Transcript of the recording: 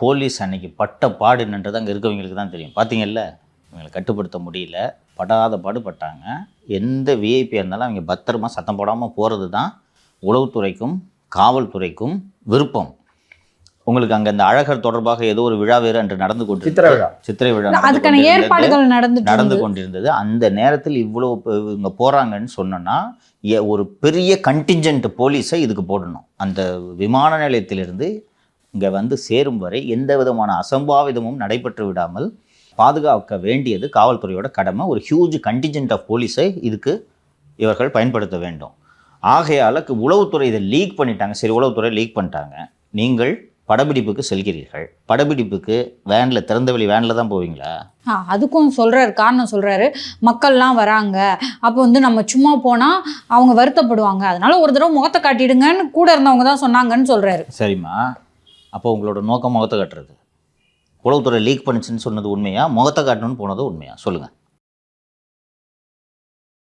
Police அன்னைக்கு பட்ட பாடுன்றது அங்கே இருக்கவங்களுக்கு தான் தெரியும். பார்த்தீங்கல்ல, இவங்களை கட்டுப்படுத்த முடியல, படாத பாடுபட்டாங்க. எந்த விஐபியாக இருந்தாலும் அவங்க பத்திரமா சத்தம் போடாமல் போகிறது தான் உளவுத்துறைக்கும் காவல்துறைக்கும் விருப்பம். உங்களுக்கு அங்கே அந்த அழகர் தொடர்பாக ஏதோ ஒரு விழா வேறு அன்று நடந்து கொண்டு சித்திரை விழா அதுக்கான ஏற்பாடுகள் நடந்து கொண்டிருந்தது. அந்த நேரத்தில் இவ்வளோ இவங்க போகிறாங்கன்னு சொன்னோன்னா ஒரு பெரிய கண்டிஞ்சன்ட் போலீஸை இதுக்கு போடணும். அந்த விமான நிலையத்திலிருந்து இங்கே வந்து சேரும் வரை எந்த விதமான அசம்பாவிதமும் நடைபெற்று விடாமல் பாதுகாக்க வேண்டியது காவல்துறையோட கடமை. ஒரு ஹியூஜ் கண்டிஞ்சன்ட் ஆஃப் போலீஸை இதுக்கு இவர்கள் பயன்படுத்த வேண்டும். ஆகையால் உளவுத்துறை இதை லீக் பண்ணிட்டாங்க. சரி, உளவுத்துறை லீக் பண்ணிட்டாங்க. நீங்கள் படப்பிடிப்புக்கு செல்கிறீர்கள். படப்பிடிப்புக்கு வேனில், திறந்தவெளி வேனில் தான் போவீங்களா? அதுக்கும் சொல்கிறாரு, காரணம் சொல்கிறாரு. மக்கள்லாம் வராங்க, அப்போ வந்து நம்ம சும்மா போனால் அவங்க வருத்தப்படுவாங்க, அதனால ஒரு தடவை முகத்தை காட்டிடுங்கன்னு கூட இருந்தவங்க தான் சொன்னாங்கன்னு சொல்கிறாரு. சரிம்மா, அப்போ உங்களோட நோக்கம் முகத்தை காட்டுறது. உளவுத்துறை லீக் பண்ணிச்சுன்னு சொன்னது உண்மையா? முகத்தை காட்டணும்னு போனது உண்மையா? சொல்லுங்கள்.